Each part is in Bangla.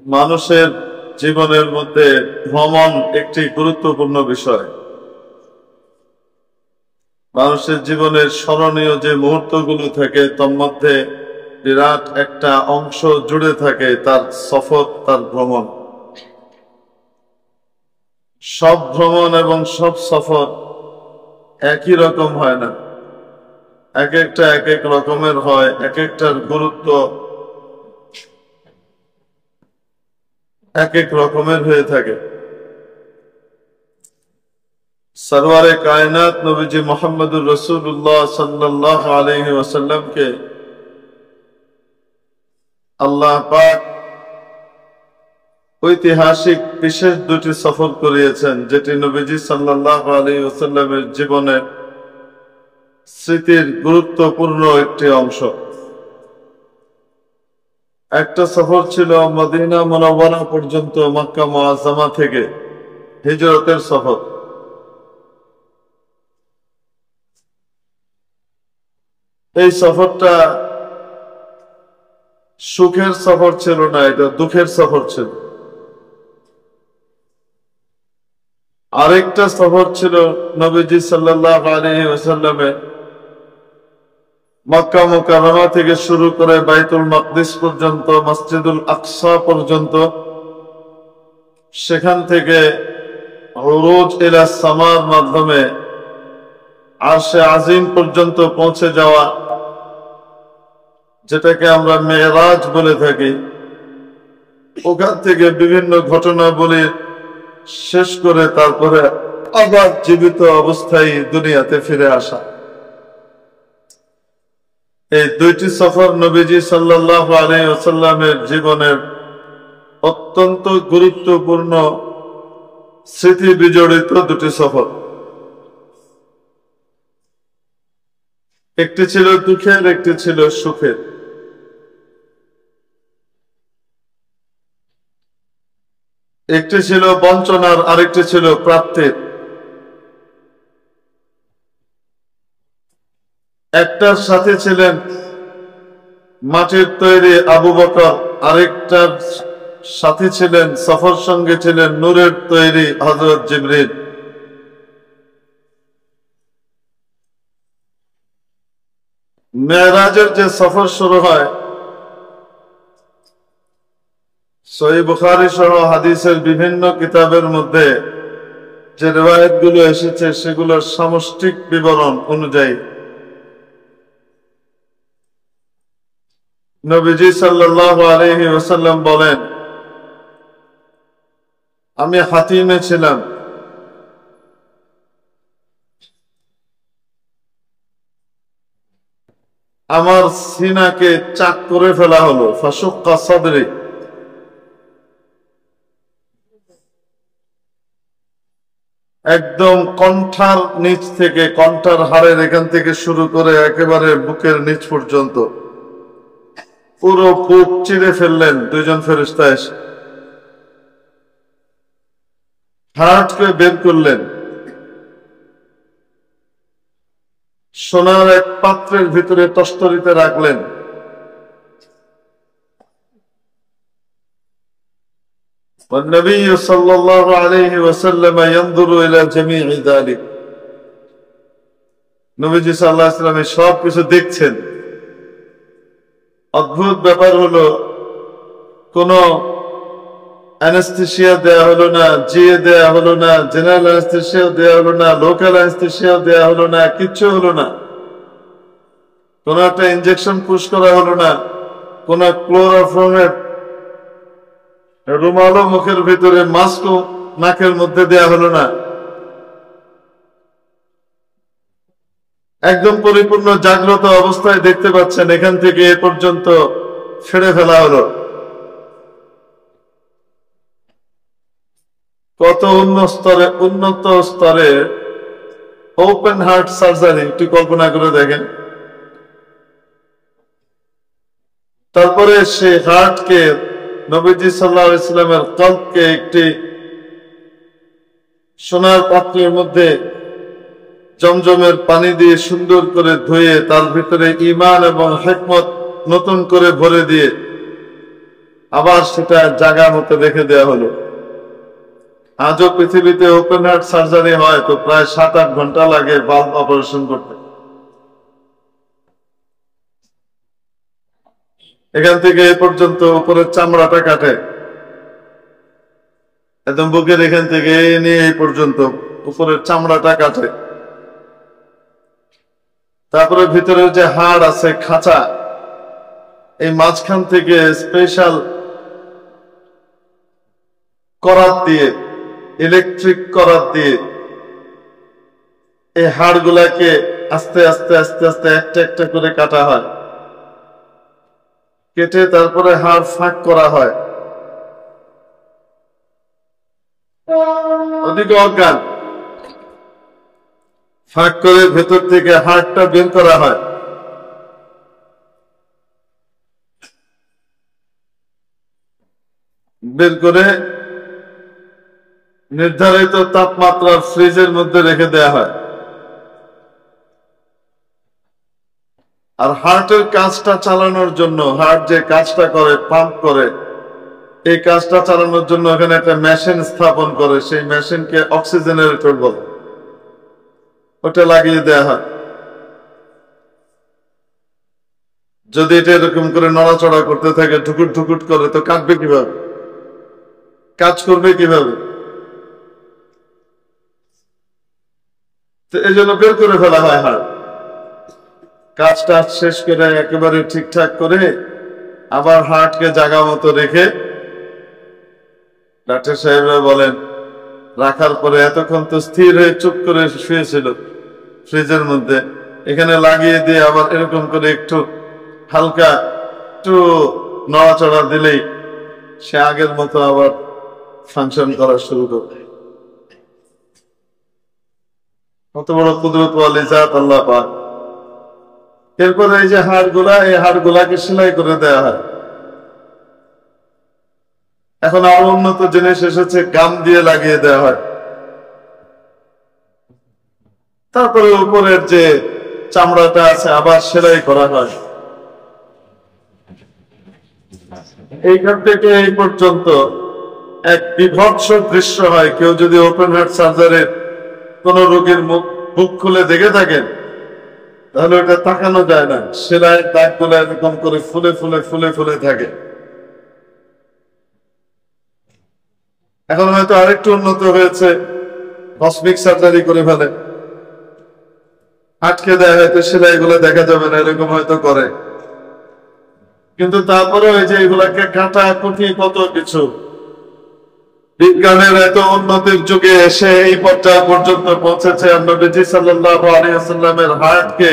মানুষের জীবনের মধ্যে ভ্রমণ একটি গুরুত্বপূর্ণ বিষয়। মানুষের জীবনের স্মরণীয় যে মুহূর্তগুলো থাকে তার মধ্যে বিরাট একটা অংশ জুড়ে থাকে তার সফর, তার ভ্রমণ। সব ভ্রমণ এবং সব সফর একই রকম হয় না, এক একটা এক এক রকমের হয়, এক একটার গুরুত্ব এক এক রকমের হয়ে থাকে। সরওয়ারে কায়নাত নবীজি মুহাম্মদুর রাসূলুল্লাহ সাল্লাল্লাহু আলাইহি ওয়াসাল্লামকে আল্লাহ পাক ঐতিহাসিক বিশেষ দুটি সফর করিয়েছেন, যেটি নবীজি সাল্লাল্লাহু আলাইহি ওয়াসাল্লামের জীবনে স্মৃতির গুরুত্বপূর্ণ একটি অংশ। একটা সফর ছিল মদিনা মুনাওয়ারা পর্যন্ত, মক্কা মুআজ্জামা থেকে হিজরতের সফর। এই সফরটা সুখের সফর ছিল না, এটা দুঃখের সফর ছিল। আরেকটা সফর ছিল নবীজি সাল্লাল্লাহু আলাইহি ওয়াসাল্লামের মক্কা মুকাররমা থেকে শুরু করে বাইতুল মাকদিস পর্যন্ত, মসজিদুল আকসা পর্যন্ত, সেখান থেকে উরুজ ইলা সামার মাধ্যমে আরশে আজিম পর্যন্ত পৌঁছে যাওয়া, যেটাকে আমরা মেরাজ বলে থাকি। ওখান থেকে বিভিন্ন ঘটনাবলী শেষ করে তারপরে আবার জীবিত অবস্থায় দুনিয়াতে ফিরে আসা। এই দুইটি সফর নবীজি সাল্লাল্লাহু আলাইহি ওয়াসাল্লামের জীবনের অত্যন্ত গুরুত্বপূর্ণ স্মৃতি বিজড়িত দুটি সফর। একটি ছিল দুঃখের, একটি ছিল সুখের। একটি ছিল বঞ্চনার, আরেকটি ছিল প্রাপ্তির। একটার সাথে ছিলেন মাটির তৈরি আবু বকর, আরেকটার সাথে ছিলেন, সফর সঙ্গে ছিলেন নূরের তৈরি হযরত জিবরিল। মেরাজের যে সফর শুরু হয়, সহিহ বুখারী সহ হাদিসের বিভিন্ন কিতাবের মধ্যে যে রিওয়ায়াতগুলো এসেছে সেগুলোর সামষ্টিক বিবরণ অনুযায়ী নবীজি সাল্লাল্লাহু আলাইহি ওয়াসাল্লাম বলেন, আমি হাতিমে ছিলাম। আমার সিনাকে চাক করে ফেলা হলো, ফাশুক্কা সাদরি। একদম কণ্ঠার নিচ থেকে, কণ্ঠার হাড়ের এখান থেকে শুরু করে একেবারে বুকের নিচ পর্যন্ত পুরো বুক চিরে ফেললেন দুইজন ফেরেশতা এসে। হার্টকে বের করলেন, সোনার এক পাত্রের ভিতরে তস্তরিতে রাখলেন। والنبي صلى الله عليه وسلم ينظر إلى جميع ذلك। নবীজি সাল্লাল্লাহু আলাইহি ওয়াসাল্লাম সব কিছু দেখছেন। অদ্ভুত ব্যাপার হলো, কোন অ্যানেস্থেসিয়া দেয়া হলো না, জিএ দেয়া হলো না, জেনারেল অ্যানেস্থেসিয়া দেয়া হলো না, লোকাল অ্যানেস্থেসিয়া দেয়া হলো না, কিচ্ছু হলো না। কোন একটা ইনজেকশন পুশ করা হলো না, কোন ক্লোরোফর্মের রুমালও মুখের ভিতরে, মাস্কও নাকের মধ্যে দেয়া হলো না। একদম পরিপূর্ণ জাগ্রত অবস্থায় দেখতে পাচ্ছেন, এখান থেকে এ পর্যন্ত ছেড়ে ফেলা হলো। কত উন্নত স্তরে ওপেন হার্ট সার্জারি, একটু কল্পনা করে দেখেন। তারপরে সে হার্টকে, নবীজি সাল্লাল্লাহু আলাইহি ওয়াসাল্লামের কলবকে একটি সোনার পাত্রের মধ্যে জমজমের পানি দিয়ে সুন্দর করে ধুয়ে তার ভিতরে ঈমান এবং হিকমত নতুন করে ভরে দিয়ে আবার সেটা জায়গা মতো রেখে দেওয়া হলো। আজও পৃথিবীতে ওপেন হার্ট সার্জারি হয় তো প্রায় 7-8 ঘন্টা লাগে ভালভ অপারেশন করতে। এখান থেকে এ পর্যন্ত উপরের চামড়াটা কাটে, একদম বুকের এখান থেকে নিয়ে এই পর্যন্ত উপরের চামড়াটা কাটে। তারপরে ভিতরে যে হাড় আছে খাঁচা, এই মাঝখান থেকে স্পেশাল করাত দিয়ে, ইলেকট্রিক করাত দিয়ে এই হাড় গুলাকে আস্তে আস্তে আস্তে আস্তে একটা একটা করে কাটা হয়। কেটে তারপরে হাড় ফাঁক করা হয়। ওদিকে অজ্ঞান ফাঁক করে ভেতর থেকে হাড়টা বের করা হয়। বের করে নির্ধারিত তাপমাত্রার ফ্রিজের মধ্যে রেখে দেওয়া হয়। আর হার্টের কাজটা চালানোর জন্য, হার্ট যে কাজটা করে, পাম্প করে, এই কাজটা চালানোর জন্য এখানে একটা মেশিন স্থাপন করে, সেই মেশিনকে অক্সিজেনারেটর বলে, ওটা লাগিয়ে দেওয়া হয়। যদি এটা এরকম করে নড়াচড়া করতে থাকে, ঠুকুট ঠুকুট করে, তো কাটবে কিভাবে, কাজ করবে কিভাবে? তো এই জন্য বের করে ফেলা হয় হাড়। কাজটা শেষ করে একেবারে ঠিকঠাক করে আবার হার্টকে জায়গা মতো রেখে, ডাক্তার সাহেবরা বলেন, রাখার পরে এতক্ষণ তো স্থির হয়ে চুপ করে শুয়েছিল ফ্রিজের মধ্যে, এখানে লাগিয়ে দিয়ে আবার এরকম করে একটু হালকা একটু নড়াচড়া দিলেই সে আগের মতো আবার ফাংশন করা শুরু করবে। কত বড় কুদরত ওয়ালি জাত আল্লাহ পাক। এরপরে এই যে হাড়গুলা, এই হাড়গুলাকে সেলাই করে দেওয়া হয়। এখন আরো উন্নত জিনিস এসেছে, গাম দিয়ে লাগিয়ে দেওয়া হয়। তারপরে উপরের যে চামড়াটা আছে আবার সেলাই করা হয়। এইখান থেকে এই পর্যন্ত এক বিভৎস দৃশ্য হয়। কেউ যদি ওপেন হার্ট সার্জারির কোন রোগীর বুক খুলে দেখে থাকেন, তাহলে ওটা তাকানো যায় না। সেলাইয়ের দাগগুলো এরকম করে ফুলে ফুলে ফুলে ফুলে থাকে। এখন হয়তো আরেকটু উন্নত হয়েছে, কসমিক সার্জারি করে ফেলে, আটকে দেয়, হয়তো সেলাই গুলো দেখা যাবে না, এরকম হয়তো করে। কিন্তু তারপরে ওই যে এগুলাকে কাটা কুটি কত কিছু, বিজ্ঞানের এত উন্নতির যুগে এসে এই পর্যায়ে পর্যন্ত পৌঁছেছে, নবীজি সাল্লাল্লাহু আলাইহি ওয়াসাল্লামের হার্টকে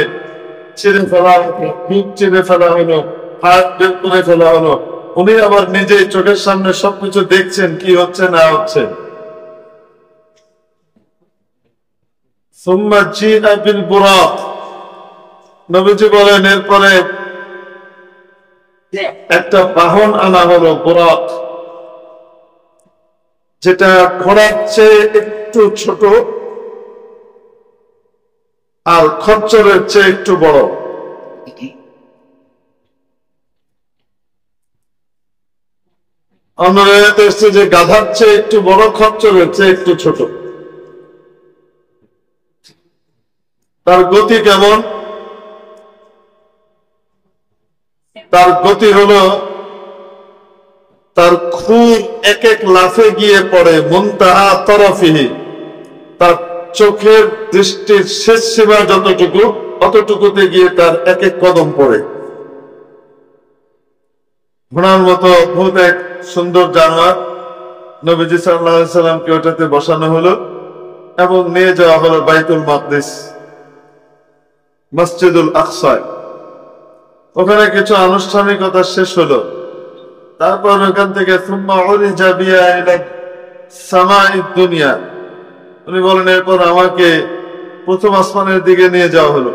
চিরে ফেলা হলো, বুক চিরে ফেলা হলো, হার্ট বের করে ফেলা হলো। উনি আবার নিজেই চোখের সামনে সবকিছু দেখছেন কি হচ্ছে না হচ্ছে। সুম্মা জিআ বিল বুরাক, নবীজি বলেন এরপরে একটা বাহন আনা হলো, বুরাক, যেটা ঘোড়ার চেয়ে একটু ছোট আর খচ্চরের চেয়ে একটু বড়। আমরা এসেছে যে গাধার চেয়ে একটু বড়, খচ্চরের চেয়ে একটু ছোট। তার গতি কেমন? তার গতি হলো, তার খুর এক এক লাফে গিয়ে পড়ে মুনতাহা তরফিহি, তার চোখের দৃষ্টির শেষ সীমা যতটুকু, অতটুকুতে গিয়ে তার এক এক কদম পড়ে। ঘোড়ার মতো বহুত এক সুন্দর জানোয়ার, নবীজি সাল্লাল্লাহু আলাইহি সাল্লামকে ওটাতে বসানো হলো এবং নিয়ে যাওয়া হলো বাইতুল মাকদিস, মসজিদুল আকসা। ওখানে কিছু আনুষ্ঠানিকতা শেষ হলো। তারপর ওখান থেকে সুম্মা উরিজা বিয়া ইলা সামাঈদ দুনিয়া, উনি বলেন এরপর আমাকে প্রথম আসমানের দিকে নিয়ে যাওয়া হলো।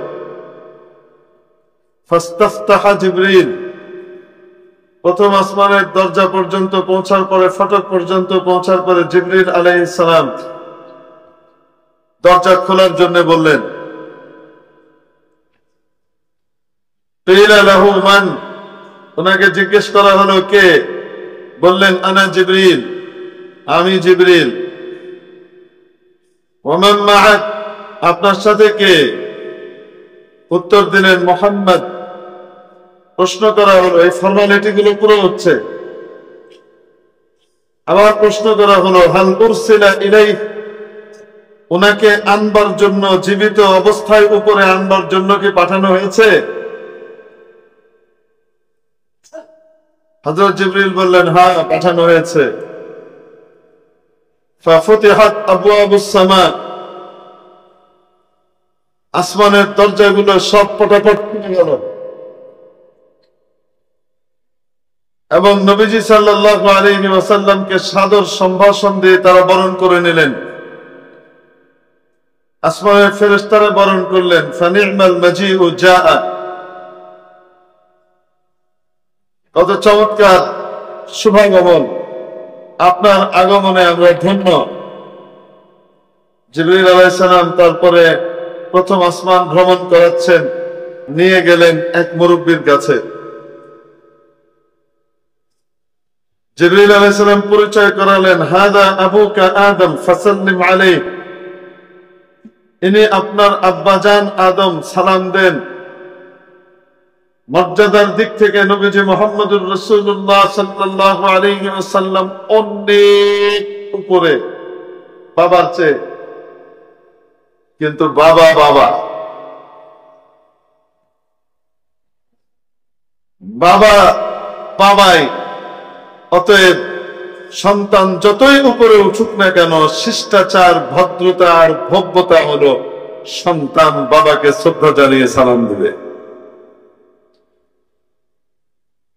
ফাস্তাফতাহা জিবরিল, প্রথম আসমানের দরজা পর্যন্ত পৌঁছার পরে, ফটক পর্যন্ত পৌঁছার পরে জিবরিল আলাইহিস সালাম দরজা খোলার জন্য বললেন। কিলা লাহু মান, ওনাকে জিজ্ঞেস করা হলো কে? বললেন আনা জিবরিল, আমি জিবরিল। ওমান মাআক, আপনার সাথে কে? উত্তর দিলেন মুহাম্মদ। প্রশ্ন করা হলো, এই ফর্মালিটি গুলো পুরো হচ্ছে। আবার প্রশ্ন করা হলো, হাল উরসিলা ইলাইহি, ওনাকে আনবার জন্য, জীবিত অবস্থায় উপরে আনবার জন্য কি পাঠানো হয়েছে? হযরত জিবরিল বললেন, হ্যাঁ পাঠানো হয়েছে। ফাফুতিহাত আবওয়াবুস সামা, আসমানের দরজাগুলো সব পটাপট খুলে গেল এবং নবীজি সাল্লাল্লাহু আলাইহি ওয়াসাল্লামকে সাদর সম্ভাষণ দিয়ে তারা বরণ করে নিলেন। আসমানের ফেরেশতারা বরণ করলেন। ফানি'মাল মাজিউ জাআ, কত চমৎকার শুভাগমন, আপনার আগমনে আমরা ধন্য। জিবরিল আলাইহিস সালাম তারপরে প্রথম আসমান ভ্রমণ করাচ্ছেন, নিয়ে গেলেন এক মুরব্বির কাছে। জিবরিল আলাইহিস সালাম পরিচয় করালেন, হাদা আবুকা আদম ফাসাল্লিম আলাইহি, ইনি আপনার আব্বাজান আদম, সালাম দেন। মর্যাদার দিক থেকে নবীজি মুহাম্মদুর রাসূলুল্লাহ সাল্লাল্লাহু আলাইহি ওয়াসাল্লাম অনেক উপরে বাবার চেয়ে। কিন্তু বাবা বাবা বাবা বাবাই, অতএব সন্তান যতই উপরে উঠুক না কেন, শিষ্টাচার, ভদ্রতা আর ভব্যতা হলো সন্তান বাবাকে শ্রদ্ধা জানিয়ে সালাম দিবে।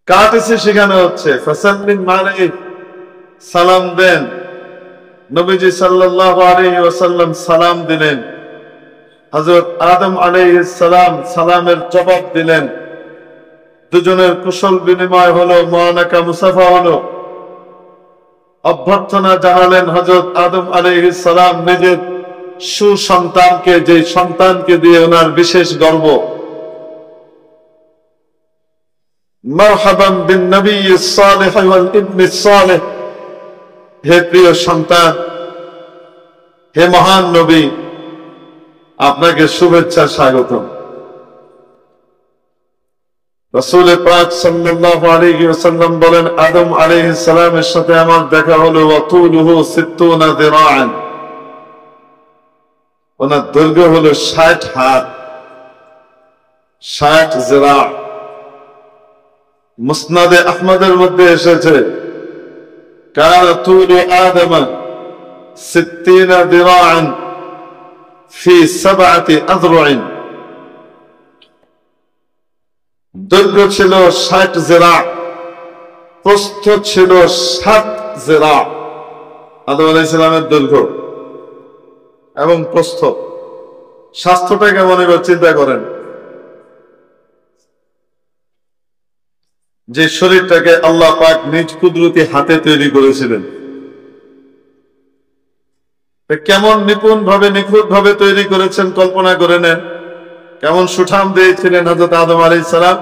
কার্টেসি শেখানো হচ্ছে। ফাসাল্লিম আলাইহি, সালাম দেন। নবীজি সাল্লাল্লাহু আলাইহি ওয়াসাল্লাম সালাম দিলেন। হযরত আদম আলাইহিস সালাম সালামের জবাব দিলেন। দুজনের কুশল বিনিময় হলো, মুআনাকা মুসাফা হলো। অভ্যর্থনা জানালেন হযরত আদম আলাইহিস সালাম নিজের সুসন্তানকে, যে সন্তানকে দিয়ে ওনার বিশেষ গর্ব। মারহাবান বিন নবিয়্যিস সালিহ ওয়াল ইবনিস সালিহ, হে প্রিয় সন্তান, হে মহান নবী, আপনাকে শুভেচ্ছা, স্বাগতম। রাসূল পাক সাল্লাল্লাহু আলাইহি ওয়াসাল্লাম বলেন, আদম আলাইহিস সালামের সাথে আমার দেখা হলো, ওয়া তুলুহু 60 যিরাআন, ওনার দৈর্ঘ্য হলো 60 হাত, 60 যিরা। মুসনাদে আহমদের মধ্যে এসেছে, কানা তুলু আদম 60 যিরাআন ফি 7 আযরুইন, দৈর্ঘ্য ছিল 60 যিরা, প্রস্থ ছিল 7 যিরা। আদম আলাইহিস সালামের দৈর্ঘ্য এবং প্রস্থ, স্বাস্থ্যটা কেমন এবার চিন্তা করেন। যে শরীরটাকে আল্লাহ পাক নিজ কুদরতি হাতে তৈরি করেছিলেন, কেমন নিপুণ ভাবে, নিখুঁত ভাবে তৈরি করেছেন কল্পনা করে নেন। কেমন সুঠাম দিয়েছিলেন হযরত আদম আলাইহিস সালাম।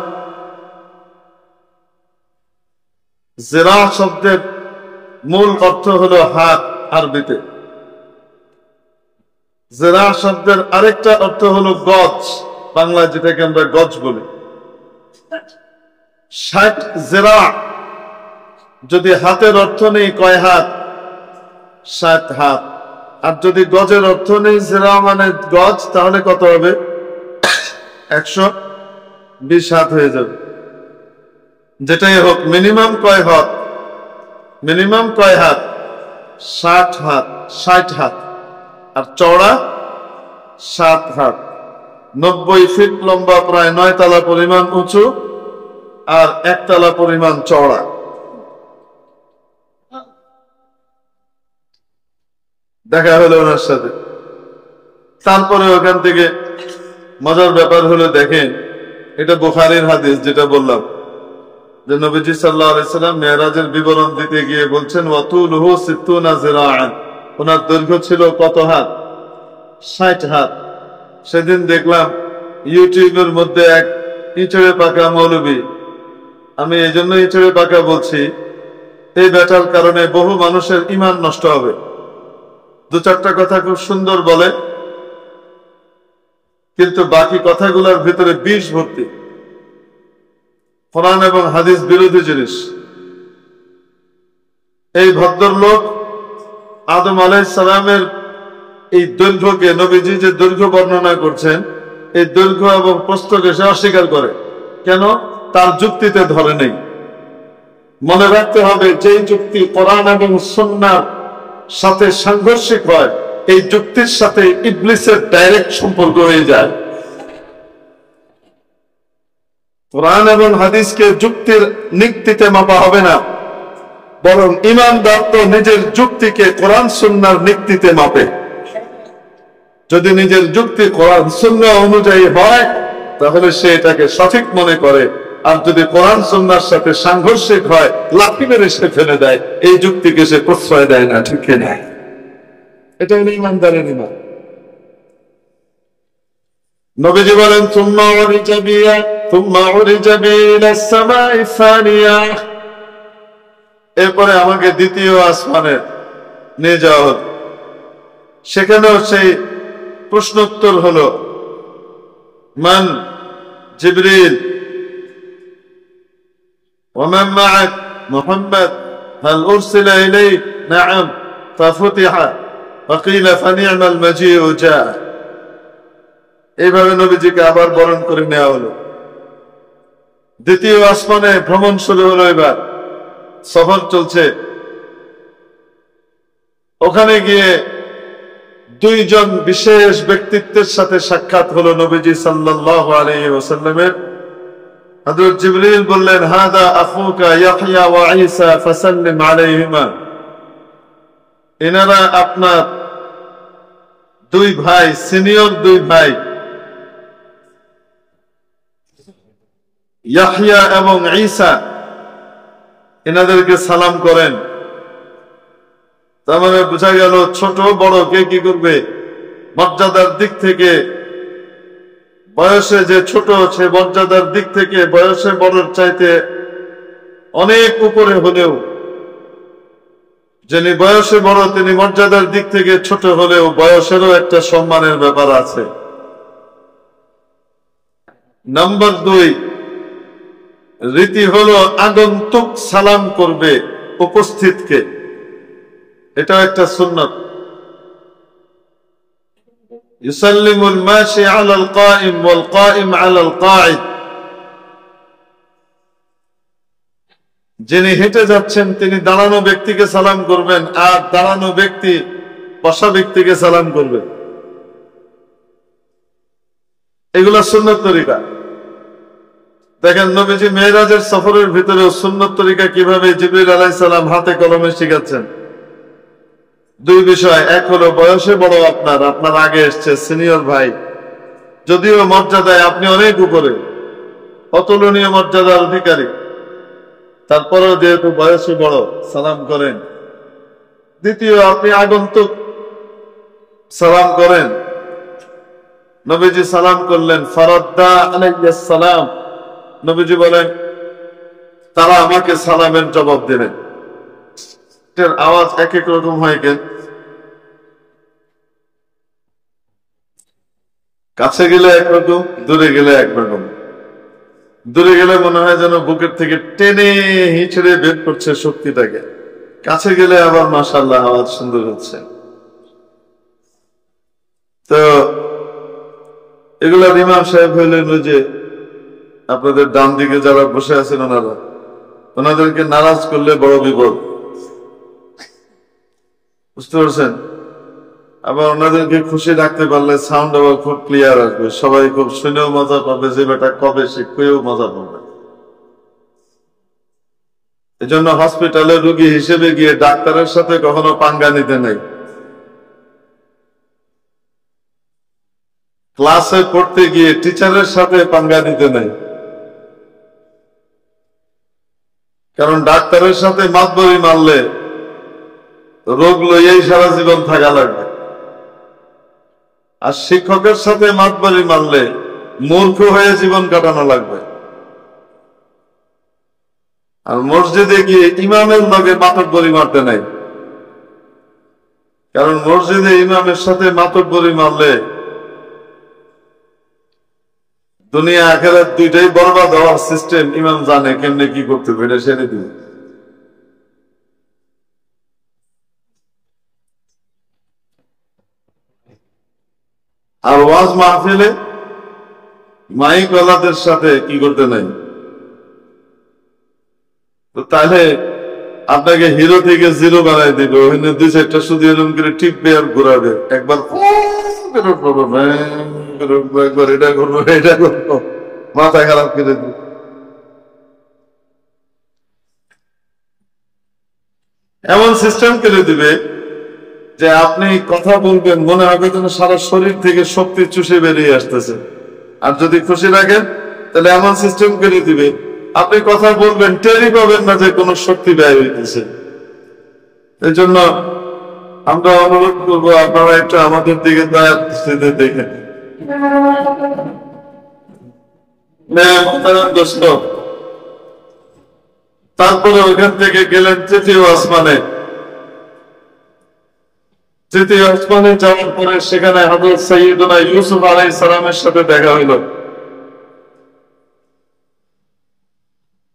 যিরা শব্দের মূল অর্থ হলো হাত আরবিতে। যিরা শব্দের আরেকটা অর্থ হলো গজ, বাংলা যেটাকে আমরা গজ বলি। 60 যিরা যদি হাতের অর্থ নেই কয় হাত? 60 হাত। আর যদি গজের অর্থ নেই, যিরা মানে গজ, তাহলে কত হবে? 120 হাত হয়ে যাবে। যেটাই হোক, মিনিমাম কয় হাত? মিনিমাম কয় হাত? 60 হাত। 60 হাত। আর চওড়া 7 হাত। 90 ফিট লম্বা, প্রায় 9 তলা পরিমাণ উঁচু আর 1 তলা পরিমাণ চওড়া। দেখা হলো ওনার সাথে। তারপরে ওখান থেকে মজার ব্যাপার হলো, দেখেন, এটা বুখারীর হাদিস, যেটা বললাম যে নবীজি সাল্লাল্লাহু আলাইহি সাল্লাম মেরাজের বিবরণ দিতে গিয়ে বলছেন, ওয়া তুলুহু 60 যিরাআন, ওনার দৈর্ঘ্য ছিল কত হাত? 60 হাত। সেদিন দেখলাম ইউটিউবের মধ্যে এক ইঁচড়ে পাকা মৌলবী, আমি এই জন্য ইঁচড়ে পাকা বলছি, এই বেটার কারণে বহু মানুষের ঈমান নষ্ট হবে। দু চারটা কথা খুব সুন্দর বলে, কিন্তু বাকি কথাগুলোর ভিতরে বিষ ভর্তি, কোরআন এবং হাদিস বিরোধী জিনিস। এই ভদ্রলোক আদম আলাইহিস সালামের এই দৈর্ঘ্যকে, নবীজি যে দৈর্ঘ্য বর্ণনা করছেন, এই দৈর্ঘ্য এবং প্রস্থকে সে অস্বীকার করে। কেন? তার যুক্তিতে ধরে নেই। মনে রাখতে হবে, যেই যুক্তি কোরআন এবং সুন্নাহর সাথে সাংঘর্ষিক হয়, এই যুক্তির সাথে ইবলিসের ডাইরেক্ট সম্পর্ক হয়ে যায়। কোরআন এবং হাদিসকে যুক্তির নিক্তিতে মাপা হবে না, বরং ঈমানদার তো নিজের যুক্তিকে কোরআন সুন্নাহর নিক্তিতে মাপে। যদি নিজের যুক্তি কোরআন সুন্নাহ অনুযায়ী হয়, তাহলে সে এটাকে সঠিক মনে করে। আর যদি কোরআন সুন্নাহর সাথে সাংঘর্ষিক হয়, লাফি মেরে সে ফেলে দেয়, এই যুক্তিকে সে প্রশ্রয় দেয় না। ঠিক না? এটা হলো ঈমানদারের ঈমান। নবীজি বলেন, সুম্মা উরিজা বিয়া সুম্মা উরিজা বি ইলাস সামাই সানিয়া, এরপরে আমাকে দ্বিতীয় আসমানে নিয়ে যাওয়া হলো। সেখানেও সেই প্রশ্নোত্তর হলো, মান? জিবরিল। ওমান মাআক? মুহাম্মদ। হাল উরসিলা ইলাইক? নাআম। ফাফুতিহা ফাকিলা ফানি'মাল মাজিউ জা। এইভাবে নবীজিকে আবার বরণ করে নেওয়া হলো। দ্বিতীয় আসমানে ভ্রমণ শুরু হলো। এবার সফর চলছে। ওখানে গিয়ে দুইজন বিশেষ ব্যক্তিত্বের সাথে সাক্ষাৎ হলো নবীজি সাল্লাল্লাহু আলাইহি ওয়াসাল্লামের। হযরত জিবরিল বললেন, হাদা আখুকা ইয়াহইয়া ওয়া ঈসা ফাসাল্লিম আলাইহিমা। এনারা আপনার দুই ভাই, সিনিয়র দুই ভাই, ইয়াহইয়া এবং ঈসা, এনাদেরকে সালাম করেন। তার মানে বোঝা গেল, ছোট বড় কে কি করবে? মর্যাদার দিক থেকে বয়সে যে ছোট, সে মর্যাদার দিক থেকে বয়সে বড়র চাইতে অনেক উপরে হলেও, যিনি বয়সে বড় তিনি মর্যাদার দিক থেকে ছোট হলেও বয়সেরও একটা সম্মানের ব্যাপার আছে। নাম্বার 2, রীতি হলো আগন্তুক সালাম করবে উপস্থিতকে। এটা একটা সুন্নাত। ইউসাল্লিমুল মাশি আলাল কাইম ওয়াল কাইম আলাল কাঈদ। যিনি হেঁটে যাচ্ছেন তিনি দাঁড়ানো ব্যক্তিকে সালাম করবেন, আর দাঁড়ানো ব্যক্তি বসা ব্যক্তিকে সালাম করবে। এগুলা সুন্নত তরিকা। দেখেন, নবীজি মেরাজের সফরের ভিতরেও সুন্নত তরিকা কিভাবে জিবরিল আলাইহিস সালাম হাতে কলমে শিখাচ্ছেন। দুই বিষয়, এক হলো বয়সে বড় আপনার আগে এসছে সিনিয়র ভাই, যদিও মর্যাদায় আপনি অনেক উপরে, অতুলনীয় মর্যাদার অধিকারী, তারপরেও যেহেতু বয়সে বড় সালাম করেন। দ্বিতীয়, আপনি আগন্তুক সালাম করেন। নবীজি সালাম করলেন, ফারাদ্দা আলাইহিস সালাম। নবীজি বলেন, তারা আমাকে সালামের জবাব দেবেন। এর আওয়াজ এক এক রকম হয় কেন? কাছে গেলে একরকম, দূরে গেলে একরকম। দূরে গেলে মনে হয় যেন বুকের থেকে টেনে হিঁচড়ে বের করছে শক্তিটাকে, কাছে গেলে আবার মাশাআল্লাহ আওয়াজ সুন্দর হচ্ছে। তো এগুলা ইমাম সাহেব হইলেন যে আপনাদের ডান দিকে যারা বসে আছেন ওনাদেরকে নারাজ করলে বড় বিপদ, বুঝতে পারছেন? আবার ওনাদেরকে খুশি রাখতে পারলে সাউন্ড আবার খুব ক্লিয়ার আসবে, সবাই খুব শুনেও মজা পাবে, যে বেটা কবে শিখেও মজা পাবে। এজন্য হসপিটালে রোগী হিসেবে গিয়ে ডাক্তারের সাথে কখনো পাঙ্গা নিতে নেই। ক্লাসে পড়তে গিয়ে টিচারের সাথে পাঙ্গা নিতে নেই, কারণ ডাক্তারের সাথে মাতবরি মারলে রোগ লইয়াই সারা জীবন থাকা লাগবে, আর শিক্ষকের সাথে মাতবরি মারলে মূর্খ হয়ে জীবন কাটানো লাগবে। আর মসজিদে গিয়ে ইমামের লগে মাতব্বরি মারতে নাই, কারণ মসজিদে ইমামের সাথে মাতব্বরি মারলে দুনিয়া আখেরাত দুইটাই বরবাদ হওয়ার সিস্টেম ইমাম জানে কেমনে কি করতে হবে, এটা সেরে দিবে। আর ওয়াজ মাহফিলে মাইক ওয়ালাদের সাথে কি করতে নাই। তো তাহলে আপনাকে হিরো থেকে জিরো বানাই দিবে, ওখানে দুই চারটা শুধু এরকম করে টিপবে আর ঘুরাবে, একবার একবার এটা করবো এটা করবো, মাথা খারাপ করে দিবে। এমন সিস্টেম করে দিবে যে আপনি কথা বলবেন মনে হবে যেন সারা শরীর থেকে শক্তি চুষে বেরিয়ে আসতেছে। আর যদি খুশি রাখেন তাহলে এমন সিস্টেম করে দিবে আপনি কথা বলবেন টেরই পাবেন না যে কোনো শক্তি ব্যয় হইতেছে। এই জন্য আমরা অনুরোধ করবো আপনারা একটু আমাদের দিকে দয়ার দৃষ্টিতে দেখেন। তারপরে ওইখান থেকে গেলেন তৃতীয় আসমানে। তৃতীয় আসমানে যাওয়ার পরে সেখানে হযরত সাইয়্যিদুনা ইউসুফ আলাইহিস সালামের সাথে দেখা হইল।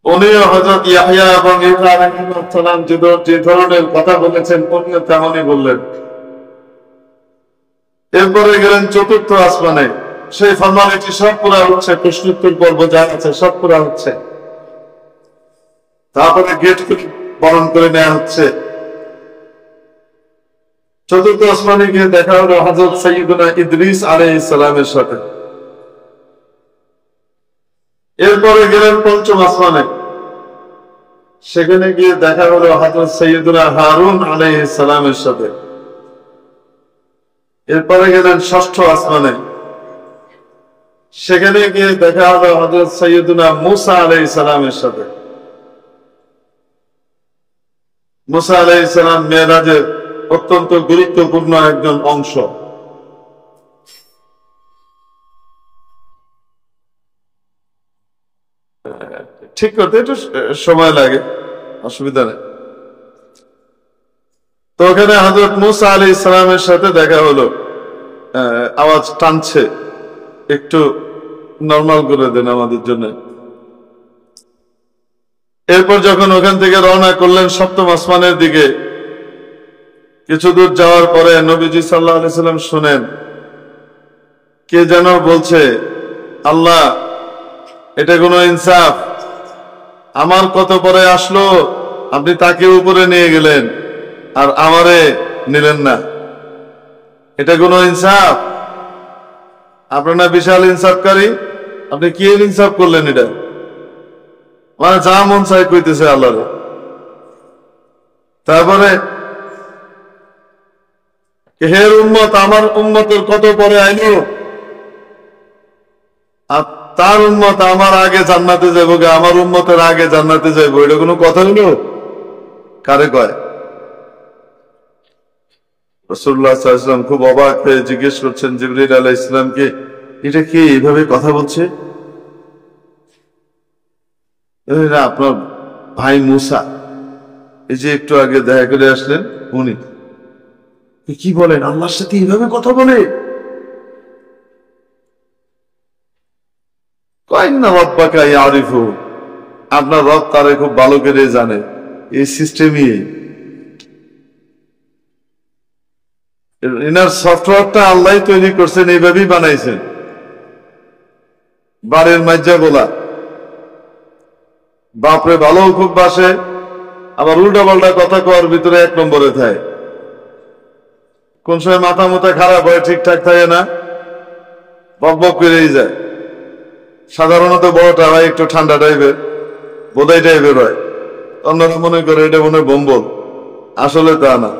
উনিও হযরত ইয়াহইয়া এবং ঈসা আলাইহিস সালাম যে ধরনের কথা বলেছেন উনিও তেমনই বললেন। এরপরে গেলেন চতুর্থ আসমানে, সেই ফর্মালিটি সব পুরা হচ্ছে, প্রশ্নোত্তর পর্ব যা আছে সব পুরা হচ্ছে। তারপরে গেট বরণ করে নেওয়া হচ্ছে। চতুর্থ আসমানে গিয়ে দেখা হলো হযরত সাইয়্যিদুনা ইদ্রিস আলাইহিস সালামের সাথে। এরপরে গেলেন পঞ্চম আসমানে, সেখানে গিয়ে দেখা হলো হযরত সাইয়্যিদুনা হারুন আলাইহিস সালামের সাথে। এরপরে গেলেন ষষ্ঠ আসমানে, সেখানে গিয়ে দেখা হলো হযরত সাইয়্যিদুনা মূসা আলাইহিস সালামের সাথে। মূসা আলাইহিস সালাম মেরাজের অত্যন্ত গুরুত্বপূর্ণ একজন অংশ। ঠিক করতে একটু সময় লাগে, অসুবিধা নেই। তো ওখানে হযরত মূসা আলাইহিস সালামের সাথে দেখা হলো। আওয়াজ টানছে, একটু নরমাল করে দেন আমাদের জন্য। এরপর যখন ওখান থেকে রওনা করলেন সপ্তম আসমানের দিকে, কিছু দূর যাওয়ার পরে নবীজি সাল্লাল্লাহু আলাইহি সাল্লাম শুনেন কে যেন বলছে, আল্লাহ এটা কোনো ইনসাফ, আমার কত পরে আসলো আপনি তাকে উপরে নিয়ে গেলেন আর আমারে নিলেন না, এটা কোনো ইনসাফ? আপনার না বিশাল ইনসাফকারী, আপনি কি ইনসাফ করলেন? এটা মানে যা মন চাই কইতেছে আল্লাহ। তারপরে হে উম্মত, আমার উম্মতের কত পরে আইলো আর তার উম্মত আমার আগে জান্নাতে যাবো, আমার উম্মতের আগে জান্নাতে যাইবো, এটা কোনো কথা হইল? কারে কয়? রাসূলুল্লাহ সাল্লাল্লাহু আলাইহি ওয়াসাল্লাম খুব অবাক হয়ে জিজ্ঞেস করছেন জিবরীল আলাইহিস সালামকে, এটা কি এইভাবে কথা বলছে? আপনার ভাই মূসা, এই যে একটু আগে দেখা করে আসলেন উনি। কি বলেন, আল্লাহর সাথে এইভাবে কথা বলে? আপনার রব তারে খুব ভালো করে জানে, এই সিস্টেমই। এনার সফটওয়্যারটা আল্লাহ তৈরি করছেন, এইভাবেই বানাইছেন। বাড়ির মাইজা বলা বাপরে ভালো খুব বাসে, আবার উল্টা পাল্টা কথা কওয়ার ভিতরে এক নম্বরে থাকে। কোন সময় মাথা মুথা খারাপ হয়, ঠিকঠাক থাকে না, বক বক করেই যায়। সাধারণত বড়টা হয় একটু ঠান্ডা টাইপের, বোধাই টাইপের হয়। অন্যরা মনে করে এটা মনে বম্বল, আসলে তা না।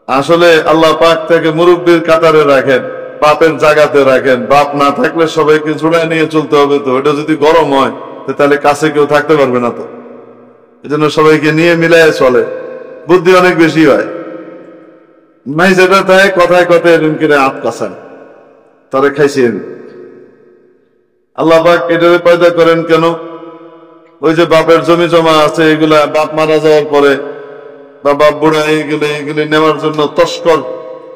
আসলে আল্লাহ পাক থেকে মুরব্বীর কাতারে রাখেন, বাপের জায়গাতে রাখেন। বাপ না থাকলে সবাইকে ঝুড়ায় নিয়ে চলতে হবে। তো এটা যদি গরম হয় তাহলে কাছে কেউ থাকতে পারবে না। তো এই জন্য সবাইকে নিয়ে মিলায় চলে, বুদ্ধি অনেক বেশি হয়। নাই যেটা তাই কথায় কথায় এরকম করে আপ কাছায় তারা খাইছেন। আল্লাহ পাক এটারে পয়দা করেন কেন? ওই যে বাপের জমি জমা আছে এগুলা বাপ মারা যাওয়ার পরে বা বাপ বুড়া এগুলি নেওয়ার জন্য তস্কর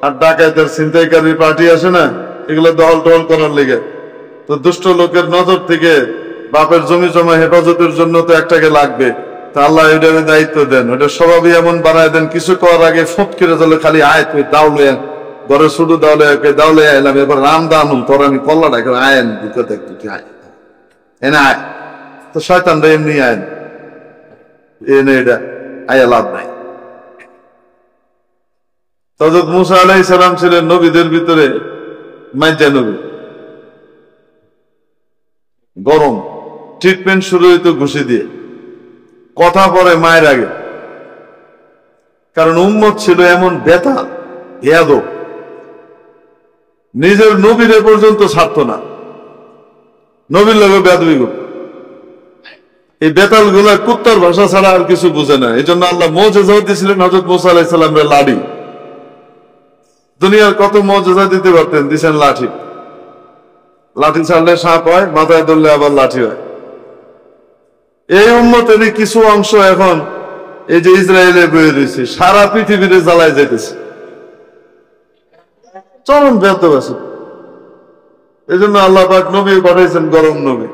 আর ডাকাতের ছিনতাইকারী পার্টি আসে না, এগুলো দল টহল করার লেগে। তো দুষ্ট লোকের নজর থেকে বাপের জমি জমা হেফাজতের জন্য তো একটাকে লাগবে, তা আল্লাহ ওইটার দায়িত্ব দেন, ওইটা স্বভাবই এমন বানায় দেন, কিছু করার আগে ফট করে চলে খালি আয় তুই দাউলে ঘরে শুধু দাউলে আইলাম, এবার রাম দানুম তোর আমি কল্লাটা আয়েন দিতে দেখতে তুই আয় এনে আয়, তো শয়তানরা এমনি আইন এনে এটা আয়া লাভ নাই। হযরত মূসা আলাইহিস সালাম ছিলেন নবীদের ভিতরে মাইজা নবী। গরম ট্রিটমেন্ট শুরু হইতো ঘুষি দিয়ে, কথা পরে মায়ের আগে, কারণ উম্মত ছিল এমন বেতা বেয়াদব, নিজের নবীরে পর্যন্ত ছাড়ত না, নবীর লগে বেয়াদবি করত। এই বেতাল গুলা কুত্তার ভাষা ছাড়া আর কিছু বুঝে না। এই জন্য আল্লাহ মুজিজা দিয়েছিলেন হযরত মূসা আলাইহিস সালামের লাঠি। দুনিয়ার কত মুজিজা দিতে পারতেন, দিছেন লাঠি। লাঠি ছাড়লে সাপ হয়, মাথায় ধরলে আবার লাঠি হয়। এই উম্মতেরই কিছু অংশ এখন এই যে ইসরায়েলে বয়ে রয়েছে, সারা পৃথিবীতে জ্বালায় যেতেছে, চরম ব্যর্থ আছে। এই জন্য আল্লাহ পাক নবী পাঠাইছেন, গরম নবী।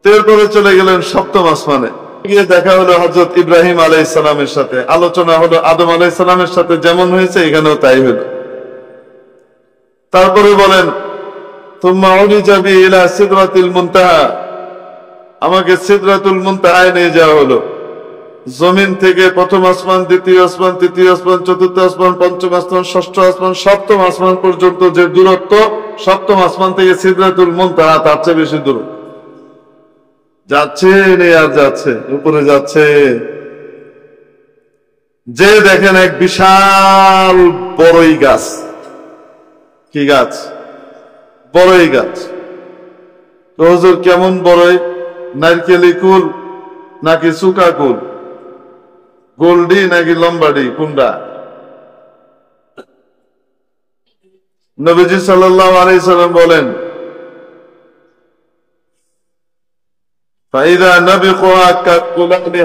এরপরে চলে গেলেন সপ্তম আসমানে, গিয়ে দেখা হলো হযরত ইব্রাহিম আলাইহিস সালামের সাথে, আলোচনা হলো আদম আলাইহিস সালামের সাথে, যেমন হয়েছে এখানেও তাই হলো। তারপরে বলেন তুম্মা উরিজা বি ইলা সিদরাতিল মুনতাহা, আমাকে সিদরাতুল মুনতাহায় নিয়ে যাওয়া হলো। জমিন থেকে প্রথম আসমান, দ্বিতীয় আসমান, তৃতীয় আসমান, চতুর্থ আসমান, পঞ্চম আসমান, ষষ্ঠ আসমান, সপ্তম আসমান পর্যন্ত যে দূরত্ব, সপ্তম আসমান থেকে সিদরাতুল মুনতাহা তার চেয়ে বেশি দূর। যাচ্ছে আর যাচ্ছে, উপরে যাচ্ছে, যে দেখেন এক বিশাল বড়ই গাছ। কি গাছ? বড়ই গাছ। তো হুজুর কেমন বড়ই? নারকেলি কুল নাকি চুকা কুল, গোল্ডি নাকি লম্বাডি, কোনটা? নবীজি সাল্লাল্লাহু আলাইহি সাল্লাম বলেন ফাইদা নাবিকুহা কাকুলানি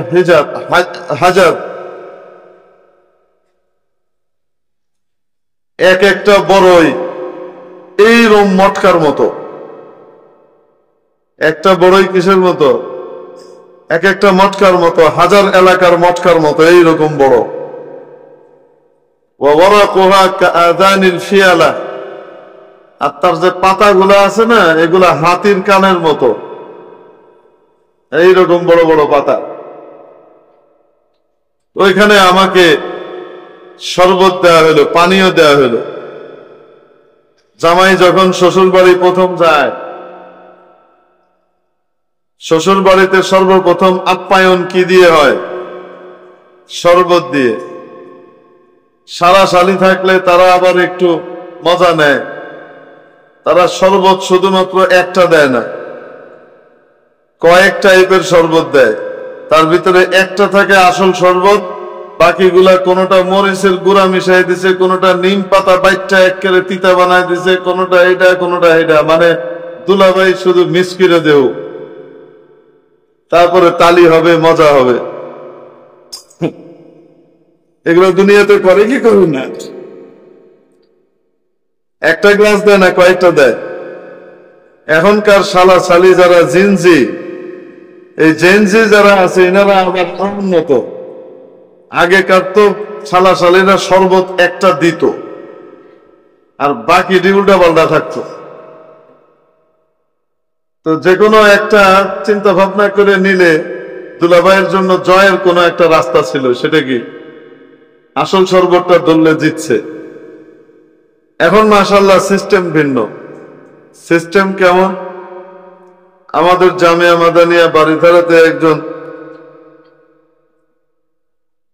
হাজার, এক একটা বড়ই এইরকম মটকার মতো। একটা বড়ই কিসের মতো? এক একটা মটকার মতো, হাজার এলাকার মটকার মতো, এইরকম বড়। আর তার যে পাতাগুলো আছে না, এগুলা হাতির কানের মতো, এইরকম বড় বড় পাতা। ওইখানে আমাকে শরবত দেওয়া হলো, পানীয় দেওয়া হলো। জামাই যখন শ্বশুর বাড়ি প্রথম যায়, শ্বশুর বাড়িতে সর্বপ্রথম আপ্যায়ন কি দিয়ে হয়? শরবত দিয়ে। সারা শালি থাকলে তারা আবার একটু মজা নেয়, তারা শরবত শুধুমাত্র একটা দেয় না, কয়েক টাইপের শরবত দেয়। তার ভিতরে একটা থাকে আসল শরবত, বাকিগুলা কোনোটা মরিচের গুঁড়া মিশাই দিছে, কোনোটা নিম পাতা বাইটটা একেবারে তিতা বানায় দিছে, কোনোটা এটা কোনোটা এটা, মানে দুলাভাই শুধু মিস করে দেও, তারপরে তালি হবে, মজা হবে। এগুলো দুনিয়াতে করে কি করুন না? একটা গ্লাস দেয় না, কয়েকটা দেয়। এখনকার শালা শালি যারা জিনজি, এই জেনজি যারা আছে এনারা আবার উন্নত। আগেকার তো শালা শালিরা শরবত একটা দিত, আর বাকি উল্টা পাল্টা থাকতো। তো যে কোনো একটা চিন্তা ভাবনা করে নিলে দুলাভাইয়ের জন্য জয়ের কোনো একটা রাস্তা ছিল, সেটা কি? আসল শরবতটা ধরলে জিতছে। এখন মাশাআল্লাহ সিস্টেম ভিন্ন। সিস্টেম কেমন? আমাদের জামিয়া মাদানিয়া বাড়িধারাতে একজন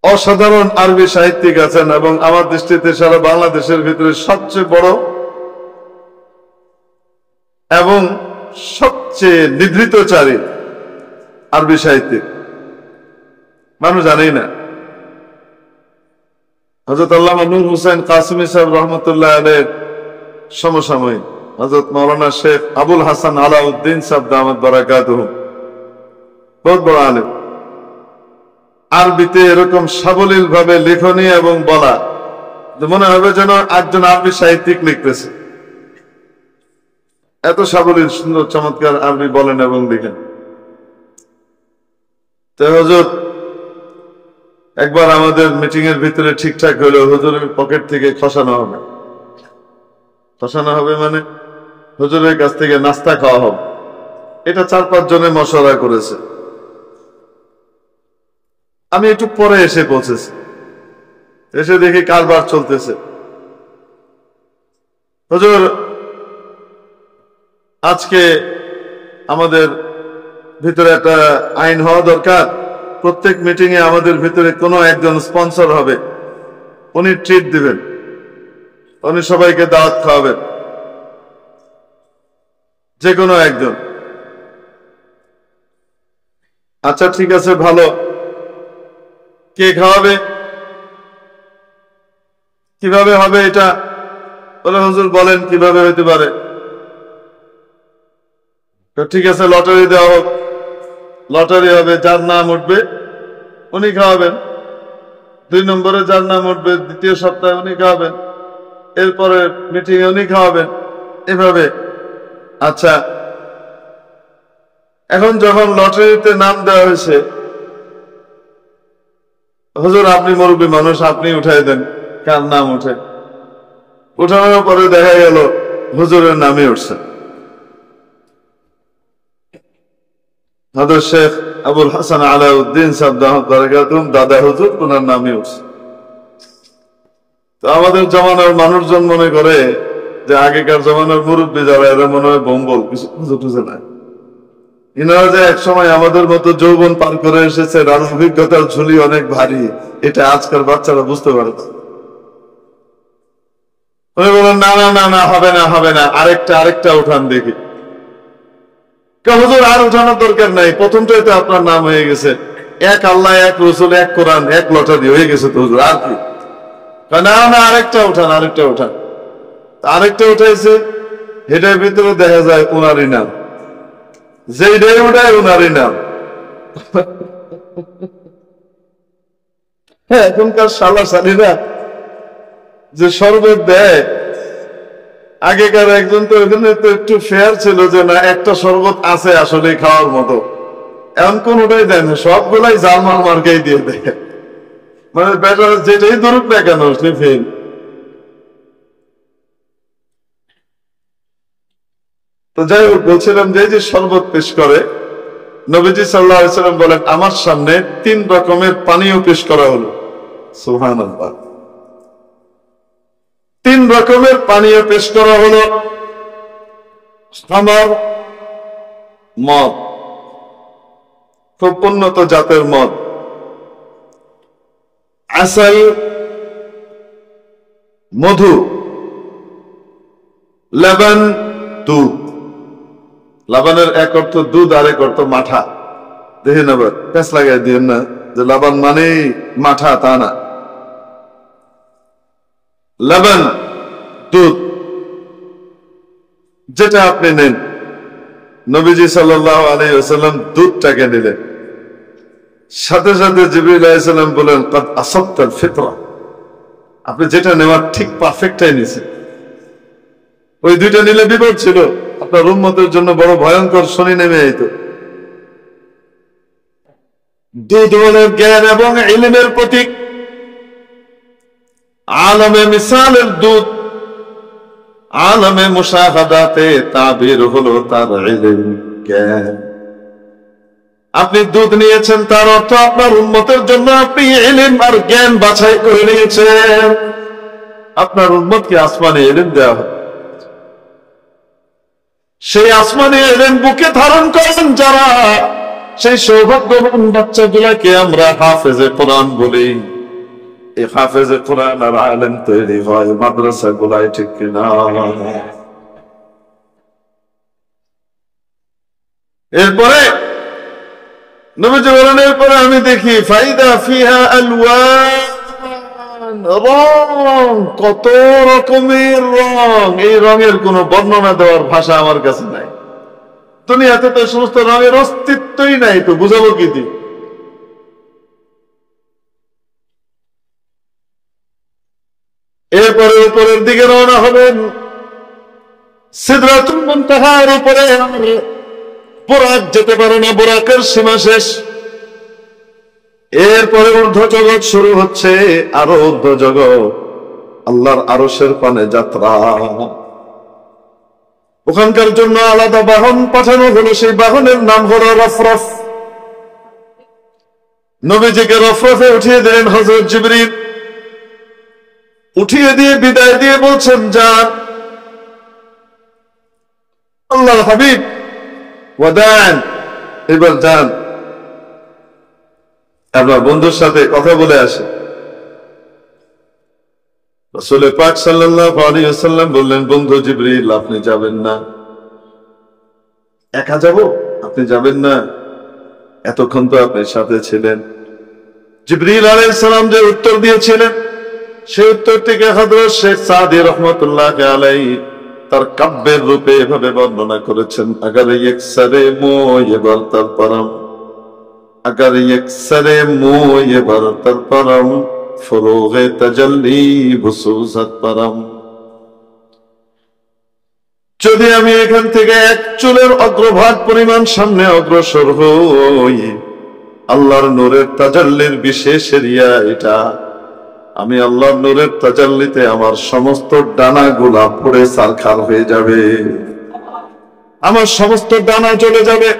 অসাধারণ আরবি সাহিত্যিক আছেন, এবং আমার দৃষ্টিতে সারা বাংলাদেশের ভিতরে সবচেয়ে বড় এবং সবচেয়ে নিভৃতচারী আরবি সাহিত্যিক, মানুষ জানেই না। হযরত আল্লামা নূর হোসেন কাসেমী সাহেব রহমতুল্লাহ আলাইহির সমসাময়িক হযরত মাওলানা শেখ আবুল হাসান আলাউদ্দিন সাহেব দামাত বারাকাতুহু, বহুত বড় আলেম। আরবিতে এরকম সাবলীল ভাবে লেখনী এবং বলা, মনে হবে যেন একজন আরবি সাহিত্যিক লিখতেছে। এত সাবলীল সুন্দর চমৎকার আরবি বলেন এবং লিখেন। তো হুজুর একবার আমাদের মিটিং এর ভিতরে ঠিকঠাক হলো, হুজুরের পকেট থেকে খসানো হবে। খসানো হবে মানে হুজুরের কাছ থেকে নাস্তা খাওয়া হবে। এটা 4-5 জনে মশলা করেছে। আমি একটু পরে এসে পৌঁছেছি, এসে দেখি কারবার চলতেছে। হুজুর আজকে আমাদের ভিতরে একটা আইন হওয়া দরকার, প্রত্যেক মিটিং এ আমাদের ভিতরে কোনো একজন স্পন্সর হবে, উনি ট্রিট দিবেন, উনি সবাইকে দাওয়াত খাওয়াবেন, যে কোনো একজন। আচ্ছা ঠিক আছে, ভালো, কে খাওয়াবে, কিভাবে হবে এটা? বলে হুজুর বলেন কিভাবে হইতে পারে। ঠিক আছে, লটারি দেওয়া হোক, লটারি হবে, যার নাম উঠবে উনি খাওয়াবেন। 2 নম্বরে যার নাম উঠবে দ্বিতীয় সপ্তাহে উনি খাওয়াবেন, এরপরে মিটিং এ উনি খাওয়াবেন, এভাবে। আচ্ছা, এখন যখন লটারিতে নাম দেওয়া হয়েছে, হুজুর আপনি মুরব্বী মানুষ, আপনি উঠাই দেন কার নাম উঠে। উঠানোর পরে দেখা গেল হুজুরের নামে উঠছে, হযরত শেখ আবুল হাসান আলাউদ্দিন সাহেব দামাত বারাকাতুহুম, দাদা হুজুর, ওনার নামে উঠছে। তো আমাদের জমানার মানুষজন মনে করে যে আগেকার জমানার মুরব্বী যারা, এরা মনে হয় বম্বল, কিছু খুঁজে টুজে নাই। ইনারা যে এক সময় আমাদের মতো যৌবন পার করে এসেছে, আর অভিজ্ঞতার ঝুলি অনেক ভারী, এটা আজকাল বাচ্চারা বুঝতে পারে না। উনি বলেন না না না না, হবে না হবে না, আরেকটা উঠান দেখি। হুজুর আর উঠানোর দরকার নাই, প্রথমটাই তো আপনার নাম হয়ে গেছে, এক আল্লাহ, এক রসুল, এক কোরআন, এক লটারি হয়ে গেছে তো হুজুর, আর কি? না না, আরেকটা উঠান। আরেকটা উঠাইছে, এটার ভিতরে দেখা যায় উনারই নাম, যেইটাই উঠায় উনারই নাম। হ্যাঁ, এখনকার শালা শালীরা যে শরবত দেয়, আগেকার একজন তো ওখানে তো একটু ফেয়ার ছিল যে না, একটা শরবত আছে আসলে খাওয়ার মতো, এমন কোনটাই দেয় না, সবগুলাই জার্মান মার্কাই দিয়ে দেয়। মানে বেটার যেটাই ধরুক না কেন সে ফেল। তো যাই হোক, বলছিলাম যে শরবত পেশ করে, নবীজি সাল্লাল্লাহু আলাইহি ওয়াসাল্লাম বলেন আমার সামনে 3 রকমের পানীয় পেশ করা হলো। সুবহানাল্লাহ, 3 রকমের পানীয় পেশ করা হলো। খামার, মদ, খুব উন্নত জাতের মদ। আসাল, মধু। লবণ, দুধ। লবণের এক অর্থ দুধ, আর এক অর্থ মাঠা। দেখেন আবার প্যাঁচ লাগাই দিয়েন না যে লবণ মানে মাঠা, তা না। লবণ, দুধ, যেটা আপনি নেন। নবীজি সাল্লাল্লাহু আলাইহি ওয়াসাল্লাম দুধটাকে নিলেন, সাথে সাথে জিবরিল আলাইহিস সালাম বলেন কদ আসাবতাল ফিতরা, আপনি যেটা নেওয়ার ঠিক পারফেক্টটাই নিয়েছেন। ওই 2টা নিলে বিপদ ছিল, আপনার উম্মতের জন্য বড় ভয়ঙ্কর শনি নেমে আইতো। দুধ হলো জ্ঞান এবং ইলমের প্রতীক, আলমে মিসালের দুধ, আলমে মুশাহাদাতে তাবির হলো তার ইলম, জ্ঞান। আপনি দুধ নিয়েছেন, তার অর্থ আপনার উম্মতের জন্য আপনি ইলম আর জ্ঞান বাছাই করে নিয়েছেন। আপনার উম্মতকে আসমানে ইলম দেওয়া হবে, সেই আসমানে ইলম বুকে ধারণ করেন যারা, সেই সৌভাগ্যবান বাচ্চাগুলাকে আমরা হাফেজে কোরআন বলি। এই হাফেজে কোরআন আর আলেম তৈরি হয় মাদ্রাসা গুলায়, ঠিক কিনা? এরপরে নবীজি বলেন, এরপরে আমি দেখি ফাইদা ফিহা আলওয়ান, রং, কত রকমের রং। এই রঙের কোন বর্ণনা দেওয়ার ভাষা আমার কাছে নাই। দুনিয়াতে তো সমস্ত রঙের অস্তিত্বই নাই, তো বুঝাবো কি দিয়ে? এরপরে উপরের দিকে রওনা হবেন, সিদরাতুল মুনতাহার উপরে বোরাক যেতে পারে না, বোরাকের সীমা শেষ। এরপরে ঊর্ধ্ব জগৎ শুরু হচ্ছে, আরো ঊর্ধ্ব জগৎ, আল্লাহর আরশের পানে যাত্রা। ওখানকার জন্য আলাদা বাহন পাঠানো হলো, সেই বাহনের নাম হলো রফরফ। নবীজিকে রফরফে উঠিয়ে দিলেন হযরত জিবরীল। উঠিয়ে দিয়ে বিদায় দিয়ে বলছেন, যান আল্লাহর হাবিব, ওয়াদান, এবার যান, আপনার বন্ধুর সাথে কথা বলে আসে। রাসূল পাক সাল্লাল্লাহু আলাইহি ওয়াসাল্লাম বললেন, বন্ধু জিবরীল, আপনি যাবেন না। একা যাব? আপনি যাবেন না? এতক্ষণ তো আপনার সাথে ছিলেন। জিবরীল আলাইহিস সালাম যে উত্তর দিয়েছিলেন, সেই উত্তরটিকে হযরত শেখ সাদি রহমাতুল্লাহ আলাইহি তার কাব্যের রূপে এভাবে বর্ণনা করেছেন, আগার ইকসারে মোয়ে বরতার পরম, আগার ইকসারে মোয়ে বরতার পরম, ফরোগে তাজাল্লি বুসুজাত পরম। যদি আমি এখান থেকে এক চুলের অগ্রভাগ পরিমাণ সামনে অগ্রসর হই, আল্লাহর নূরের তাজাল্লির বিশেষ এরিয়া এটা। আমি আল্লাহর নূরের তাজাল্লিতে আমার সমস্ত ডানাগুলা পুড়ে ছারখার হয়ে যাবে, আমার সমস্ত ডানা চলে যাবে।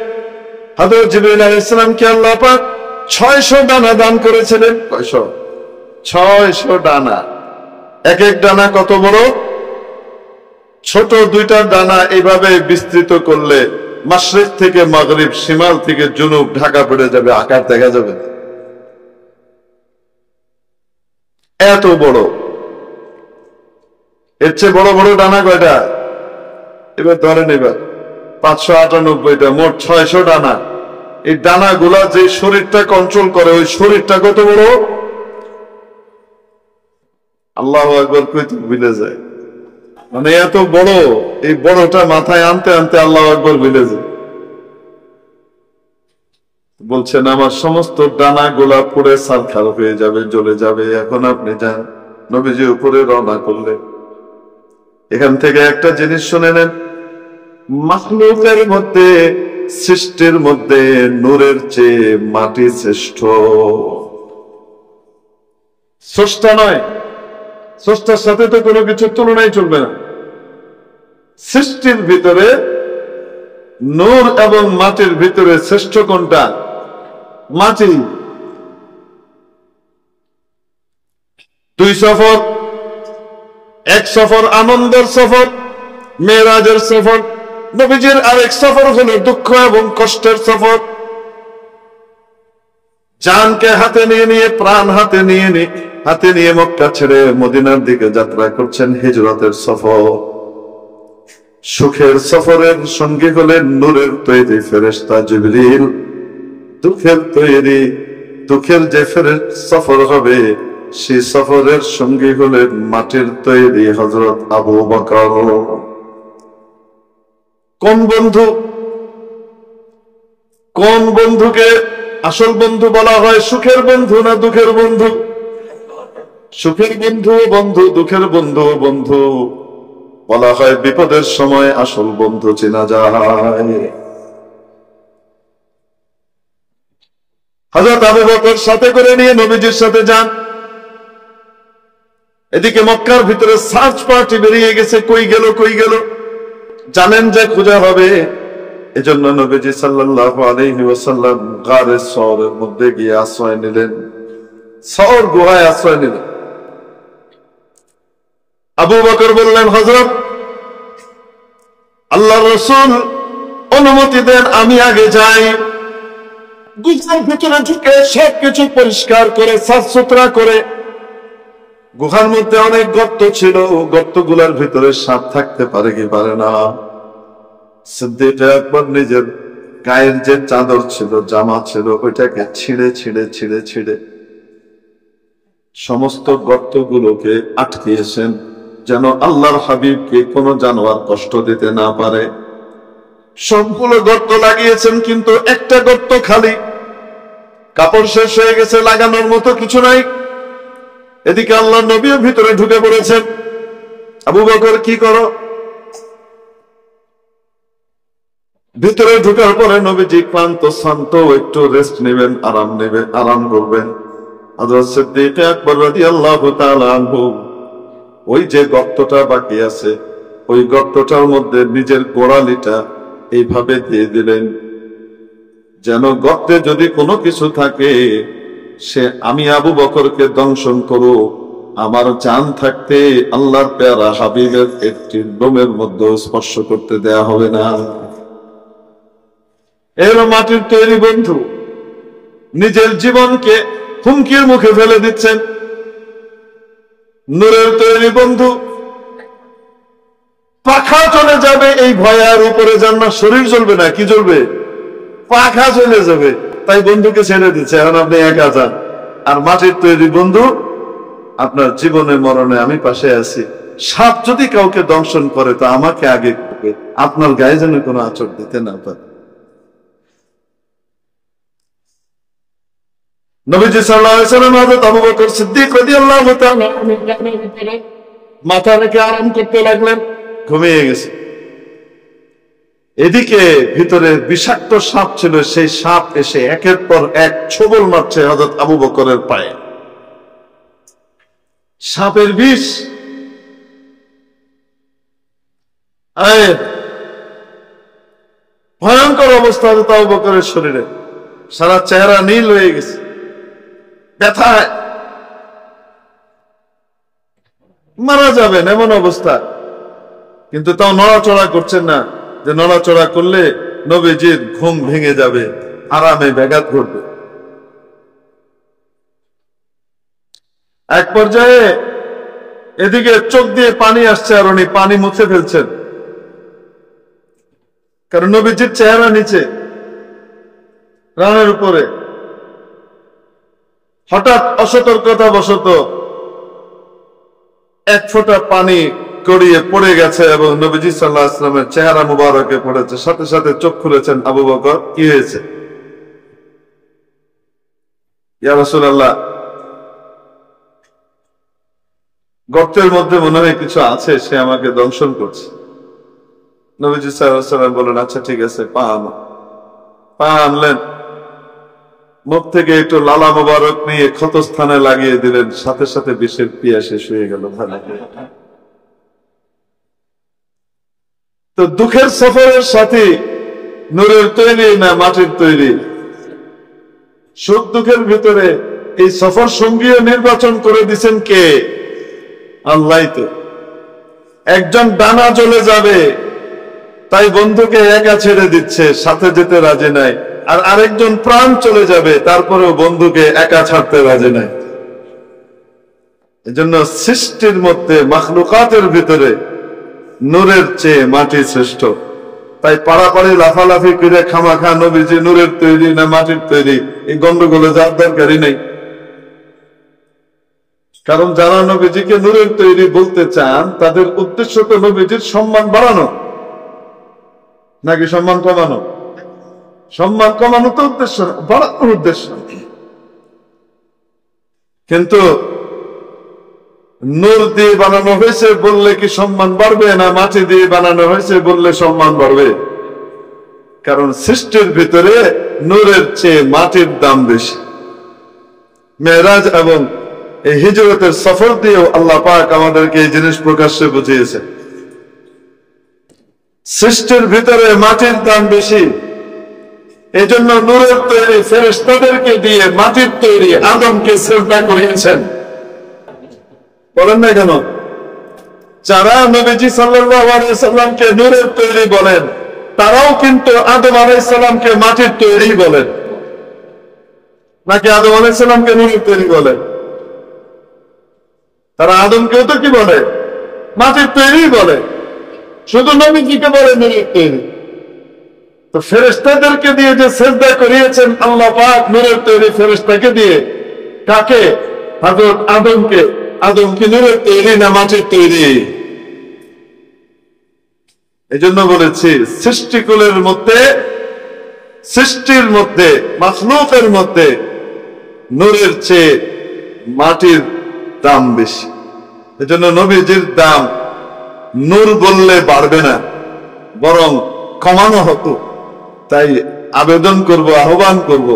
হযরত জিবরাইল আলাইহিস সালামকে আল্লাহ পাক 600 ডানা দান করেছিলেন। কয়শো? 600 ডানা। এক এক ডানা কত বড়? ছোট দুইটা ডানা এইভাবে বিস্তৃত করলে মাশরিক থেকে মাগরিব, শিমাল থেকে জুনুব ঢাকা পড়ে যাবে, আকার দেখা যাবে। এত বড়। এর চেয়ে বড় বড় ডানা কয়টা? এবার ধরেন, এবার 598টা, মোট 600 ডানা। এই ডানাগুলা যে শরীরটা কন্ট্রোল করে, ওই শরীরটা কত বড়? আল্লাহু আকবার কইতে ভুলে যায়, মানে এত বড়। এই বড়টা মাথায় আনতে আনতে আল্লাহু আকবার ভুলে যায়। বলছেন, আমার সমস্ত ডানা গোলা পুড়ে ছারখার হয়ে যাবে, জ্বলে যাবে। এখন আপনি যান। নবীজি উপরে রওনা করলেন। এখান থেকে একটা জিনিস শুনে নেন, মাখলুকের মধ্যে, সৃষ্টির মধ্যে নূরের চেয়ে মাটি শ্রেষ্ঠ। স্রষ্টা নয়, স্রষ্টার সাথে তো কোনো কিছু তুলনাই চলবে না। সৃষ্টির ভিতরে নূর এবং মাটির ভিতরে শ্রেষ্ঠ কোনটা? মাটি। 2 সফর, এক সফর আনন্দের সফর, মেরাজের সফর। নবীজির আরেক সফর হলো দুঃখ এবং কষ্টের সফর। জানকে হাতে নিয়ে নিয়ে, প্রাণ হাতে নিয়ে মক্কা ছেড়ে মদিনার দিকে যাত্রা করছেন, হিজরতের সফর। সুখের সফরের সঙ্গী হলেন নূরের তৈরি ফেরেশতা জিবরিল। দুঃখের যে সফর হবে, সেই সফরের সঙ্গী হলেন মাটির তৈরি হযরত আবু বকর। কোন বন্ধুকে আসল বন্ধু বলা হয়? সুখের বন্ধু না দুঃখের বন্ধু? সুখের বন্ধু বন্ধু, দুঃখের বন্ধু বন্ধু। বলা হয় বিপদের সময় আসল বন্ধু চেনা যায়। হযরত আবু বকর সাথে করে নিয়ে নবীজির সাথে যান। এদিকে মক্কার ভিতরে সার্চ পার্টি বেরিয়ে গেছে, কই গেল। জানেন যে খোঁজা হবে। এজন্য নবীজি সাল্লাল্লাহু আলাইহি ওয়াসাল্লাম গারে সওরের মধ্যে গিয়ে আশ্রয় নিলেন, সওর গুহায় আশ্রয় নিলেন। আবু বকর বললেন, হযরত, আল্লাহর রাসূল অনুমতি দেন আমি আগে যাই। গুহার ভিতরে ঢুকে সবকিছু পরিষ্কার করে, সাফ সুতরা করে। গুহার মধ্যে অনেক গর্ত ছিল, গর্তগুলার ভিতরে সাপ থাকতে পারে কি পারে না। সিদ্দিক আকবর নিজের গায়ের যে চাদর ছিল, জামা ছিল, ওইটাকে ছিঁড়ে সমস্ত গর্তগুলোকে আটকিয়েছেন, যেন আল্লাহর হাবিবকে কোনো জানোয়ার কষ্ট দিতে না পারে। সবগুলো গর্ত লাগিয়েছেন, কিন্তু একটা গর্ত খালি, কাপড় শেষ হয়ে গেছে, লাগানোর মতো কিছু নাই। এদিকে আল্লাহর নবীও ভিতরে ঢুকে পড়েছেন। আবু বকর, কি করো? ভিতরে ঢুকার পরে নবীজি ক্লান্ত শান্ত, একটু রেস্ট নেবেন, আরাম করবেন। হযরত সিদ্দিক আকবর রাদিয়াল্লাহু তাআলা আনহু ওই যে গর্তটা বাকি আছে, ওই গর্তটার মধ্যে নিজের গোড়ালিটা এইভাবে দিয়ে দিলেন, যেন গর্তে যদি কোনো কিছু থাকে সে আমি আবু বকরকে দংশন করো, আমার জান থাকতে আল্লাহর পেয়ারা হাবিবের একটি লোমের মধ্যে স্পর্শ করতে দেয়া হবে না। এর মাটির তৈরি বন্ধু নিজের জীবনকে হুমকির মুখে ফেলে দিচ্ছেন। নূরের তৈরি বন্ধু পাখা চলে যাবে এই ভয়ে আর উপরে যান না, শরীর জ্বলবে না, কি জ্বলবে? পাখা চলে যাবে, তাই বন্ধুকে ছেড়ে দিচ্ছে, এখন আপনি একা যান। আর মাটির তৈরি বন্ধু, আপনার জীবনে মরণে আমি পাশে আছি, সাপ যদি কাউকে দংশন করে তো আমাকে আগে করবে, আপনার গায়ে যেন কোনো আঁচড় দিতে না পারে। নবীজি সাল্লাল্লাহু আলাইহি ওয়াসাল্লাম হযরত আবু বকর সিদ্দিক রাদিয়াল্লাহু তাআলা মাথা রেখে আরাম করতে লাগলেন, ঘুমিয়ে গেছে। এদিকে ভিতরে বিষাক্ত সাপ ছিল, সেই সাপ এসে একের পর এক ছোবল মারছে হযরত আবু বকরের পায়ে। সাপের বিষ ভয়ঙ্কর অবস্থা হযরত আবু বকরের শরীরে, সারা চেহারা নীল হয়ে গেছে, ব্যথায় মারা যাবেন এমন অবস্থা, কিন্তু তাও নড়াচড়া করছেন না, যে নড়াচড়া করলে নবীজির ঘুম ভেঙে যাবে, আরামে ব্যাঘাত ঘটবে। এক পর্যায়ে এদিকে চোখ দিয়ে পানি আসছে, আর উনি পানি মুছে ফেলছেন, কারণ নবীজির চেহারা নিচে, রানের উপরে। হঠাৎ অসতর্কতা বশত এক ফোঁটা পানি গড়িয়ে পড়ে গেছে এবং নবীজি সাল্লাল্লাহু আলাইহি ওয়াসাল্লামের চেহারা মুবারকে পড়েছে। সাথে সাথে চোখ খুলেছেন আবু বকর, কি হয়েছে? ইয়া রাসূলুল্লাহ, গর্তের মধ্যে মনে হয় কিছু আছে, সে আমাকে দংশন করছে। নবীজি সাল্লাল্লাহু আলাইহি ওয়াসাল্লাম বলেন, আচ্ছা ঠিক আছে, পা আনো। পা আনলেন, মুখ থেকে একটু লালা মোবারক নিয়ে ক্ষতস্থানে লাগিয়ে দিলেন, সাথে সাথে বিষের পিয়া শেষ হয়ে গেল। তো দুঃখের সফরের সাথে নূরের তৈরি না মাটির তৈরি? সুখ দুঃখের ভিতরে এই সফর সঙ্গীও নির্বাচন করে দিচ্ছেন কে? আল্লাহ। তো একজন ডানা চলে যাবে তাই বন্ধুকে একা ছেড়ে দিচ্ছে, সাথে যেতে রাজি নাই, আর আরেকজন প্রাণ চলে যাবে তারপরেও বন্ধুকে একা ছাড়তে রাজি নাই। এজন্য সৃষ্টির মধ্যে মাখলুকাতের ভিতরে নূরের চেয়ে মাটি শ্রেষ্ঠ। তাই পাড়াপাড়ি লাফালাফি করে খামাখা নবীজি নূরের তৈরি না মাটির তৈরি এই গন্ডগোলে যাওয়ার দরকারই নেই। কারণ যারা নবীজিকে নূরের তৈরি বলতে চান তাদের উদ্দেশ্য তো নবীজির সম্মান বাড়ানো, নাকি সম্মান কমানো? সম্মান কমানো তো উদ্দেশ্য না, বাড়ানোর উদ্দেশ্য। কিন্তু নূর দিয়ে বানানো হয়েছে বললে কি সম্মান বাড়বে, না মাটি দিয়ে বানানো হয়েছে বললে সম্মান বাড়বে? কারণ সৃষ্টির ভিতরে নূরের চেয়ে মাটির দাম বেশি। মেরাজ এবং এই হিজরতের সফর দিয়েও আল্লাহ পাক আমাদেরকে এই জিনিস প্রকাশ্যে বুঝিয়েছে। সৃষ্টির ভিতরে মাটির দাম বেশি, এই জন্য নূরের তৈরি ফেরেশতাদেরকে দিয়ে মাটির তৈরি আদমকে সিজদা করিয়েছেন। বলেন না কেন? যারা নবীজি সাল্লাল্লাহু আলাইহি সাল্লামকে নূরের তৈরি বলেন তারাও কিন্তু আদম আলাইহিস সালামকে মাটির তৈরি বলেন, নাকি আদম আলাইহিস সালামকে নূরের তৈরি বলেন? তারা আদমকেও তো কি বলে? মাটির তৈরি বলে, শুধু নবীজিকে বলে নূরের তৈরি। তো ফেরেশতাদেরকে দিয়ে যে সিজদা করিয়েছেন আল্লাহ পাক নূরের তৈরি ফেরেশতাকে দিয়ে, কাকে? হযরত আদমকে। আদম কি নূরের তৈরি না মাটির তৈরি? এই জন্য বলেছি সৃষ্টিকুলের মধ্যে, সৃষ্টির মধ্যে, মাখলুকের মধ্যে নূরের চেয়ে মাটির দাম বেশি। এজন্য নবীজির দাম নূর বললে বাড়বে না, বরং কমানো হতো। তাই আবেদন করব, আহ্বান করব,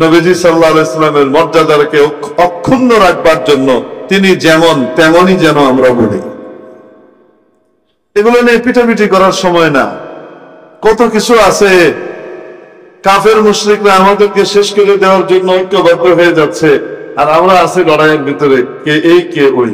নবীজি সাল্লাল্লাহু আলাইহি ওয়াসাল্লামের মর্যাদাকে অক্ষুণ্ণ রাখবার জন্য তিনি যেমন তেমনই যেন আমরা বলি। এগুলো নিয়ে পিটাপিটি করার সময় না। কত কিছু আছে, কাফের মুশরিকরা আমাদেরকে শেষ করে দেওয়ার জন্য ঐক্যবদ্ধ হয়ে যাচ্ছে, আর আমরা আছি লড়াইয়ের ভিতরে, কে এই কে ওই।